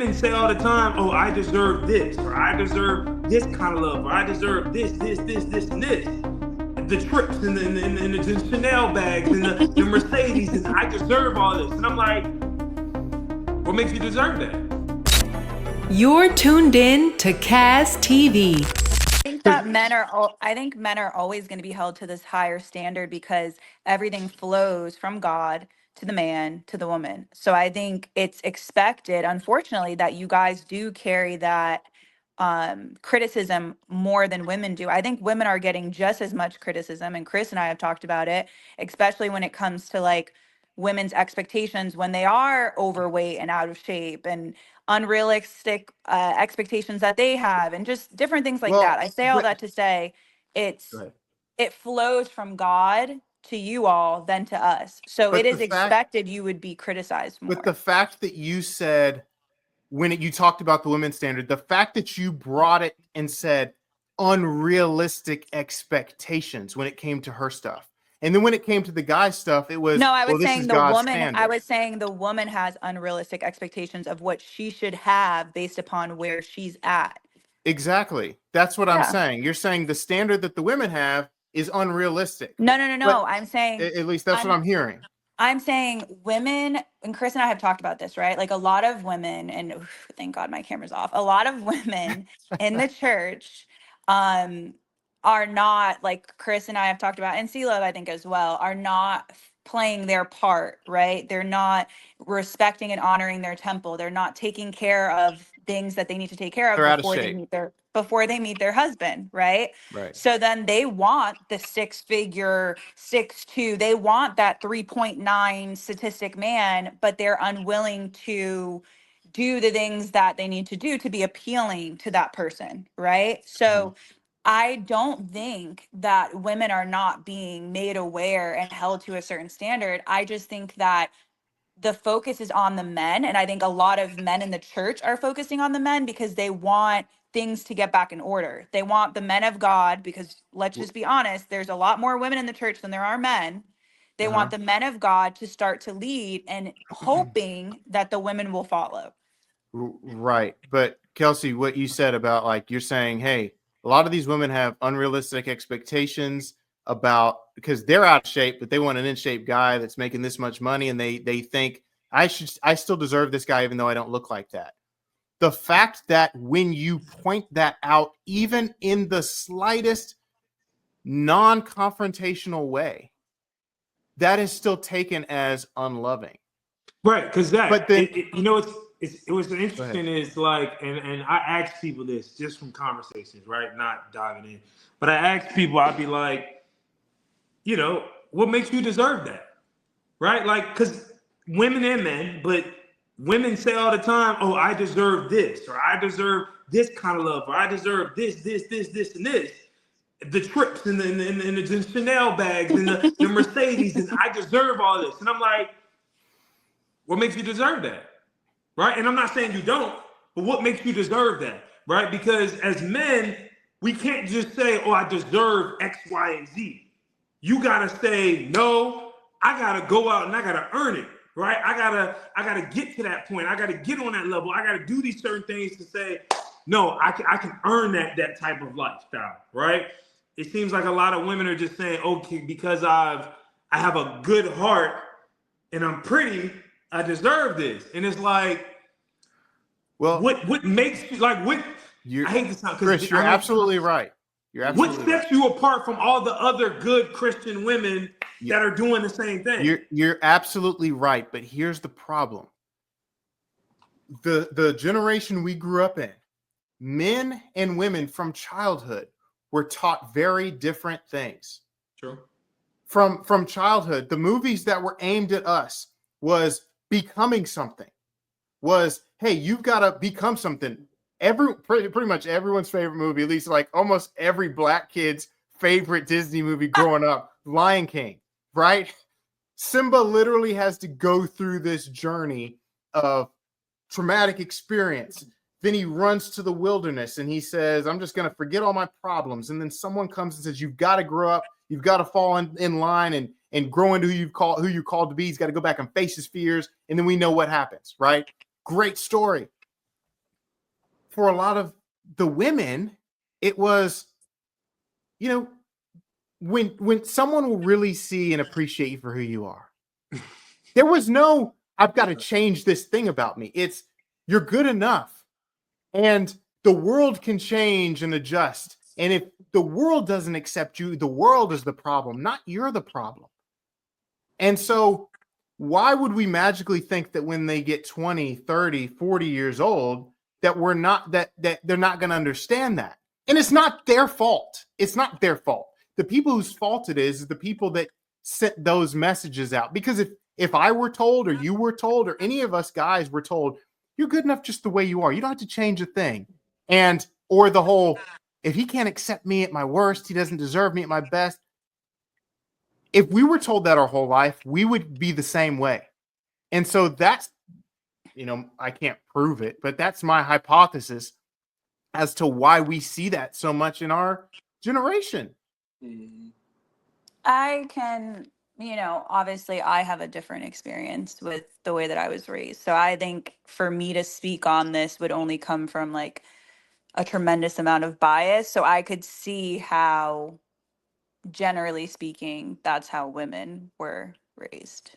women say all the time, oh, I deserve this, or I deserve this kind of love, or I deserve this, and this. The trips and the Chanel bags and the Mercedes, and I deserve all this. And I'm like, what makes you deserve that? You're tuned in to Kaz TV. I think men are always going to be held to this higher standard because everything flows from God to the man to the woman. So I think it's expected, unfortunately, that you guys do carry that criticism more than women do. I think women are getting just as much criticism, and Chris and I have talked about it, especially when it comes to like women's expectations when they are overweight and out of shape, and unrealistic expectations that they have, and just different things like that. I say all that to say it flows from God to you all than to us. So it is expected you would be criticized more. But the fact that you said, when you talked about the women's standard, the fact that you brought it and said unrealistic expectations when it came to her stuff. And then when it came to the guy stuff, it was, I was saying the woman has unrealistic expectations of what she should have based upon where she's at. Exactly. That's what I'm saying. You're saying the standard that the women have is unrealistic. No. I'm saying, at least that's what I'm hearing. I'm saying women, and Chris and I have talked about this, right? Like a lot of women, and thank God my camera's off. A lot of women in the church, are not, like Chris and I have talked about, and C-Love I think as well, are not playing their part, right? They're not respecting and honoring their temple. They're not taking care of things that they need to take care of before they meet their husband, right? Right. So then they want the 6-figure 6'2", they want that 3.9 statistic man, but they're unwilling to do the things that they need to do to be appealing to that person, right? So I don't think that women are not being made aware and held to a certain standard. I just think that the focus is on the men. And I think a lot of men in the church are focusing on the men because they want things to get back in order. They want the men of God, because let's just be honest, there's a lot more women in the church than there are men. They want the men of God to start to lead and hoping that the women will follow. Right. But Kelsey, what you said about, like, you're saying, hey, a lot of these women have unrealistic expectations because they're out of shape, but they want an in shape guy that's making this much money. And they think I still deserve this guy, even though I don't look like that. The fact that when you point that out, even in the slightest non-confrontational way, that is still taken as unloving. Right. Cause it was interesting is like, and I ask people this just from conversations, right? Not diving in, but I ask people, I'd be like, what makes you deserve that? Right? Like, because women and men, but women say all the time, oh, I deserve this, or I deserve this kind of love, or I deserve this, and this. The trips and the Chanel bags and the Mercedes, and I deserve all this. And I'm like, what makes you deserve that? Right? And I'm not saying you don't, but what makes you deserve that? Right? Because as men, we can't just say, oh, I deserve X, Y, and Z. You gotta say, no, I gotta go out and I gotta earn it, right? I gotta get to that point. I gotta get on that level. I gotta do these certain things to say, no, I can earn that type of lifestyle, right? It seems like a lot of women are just saying, okay, because I have a good heart and I'm pretty, I deserve this. And it's like, well, what makes you like what? I hate this sound, Chris, you're absolutely right. What sets you apart from all the other good Christian women that are doing the same thing? You're absolutely right, but here's the problem. The generation we grew up in, men and women from childhood were taught very different things. True. From childhood, the movies that were aimed at us was becoming something. Was, hey, you've got to become something. Pretty much everyone's favorite movie, at least like almost every black kid's favorite Disney movie growing up, Lion King, right? Simba literally has to go through this journey of traumatic experience. Then he runs to the wilderness and he says, I'm just going to forget all my problems. And then someone comes and says, you've got to grow up. You've got to fall in line and grow into who you're called to be. He's got to go back and face his fears. And then we know what happens, right? Great story. for a lot of the women, it was, you know, when someone will really see and appreciate you for who you are. There was no, I've got to change this thing about me. It's, you're good enough. And the world can change and adjust. And if the world doesn't accept you, the world is the problem, not you're the problem. And so why would we magically think that when they get 20, 30, 40 years old, that we're not, that they're not going to understand that? And it's not their fault. It's not their fault. The people whose fault it is the people that sent those messages out. Because if I were told, or you were told, or any of us guys were told, you're good enough just the way you are, you don't have to change a thing. And, or the whole, if he can't accept me at my worst, he doesn't deserve me at my best. If we were told that our whole life, we would be the same way. And so that's, you know, I can't prove it, but that's my hypothesis as to why we see that so much in our generation. I can, you know, obviously I have a different experience with the way that I was raised. So I think for me to speak on this would only come from like a tremendous amount of bias. So I could see how, generally speaking, that's how women were raised.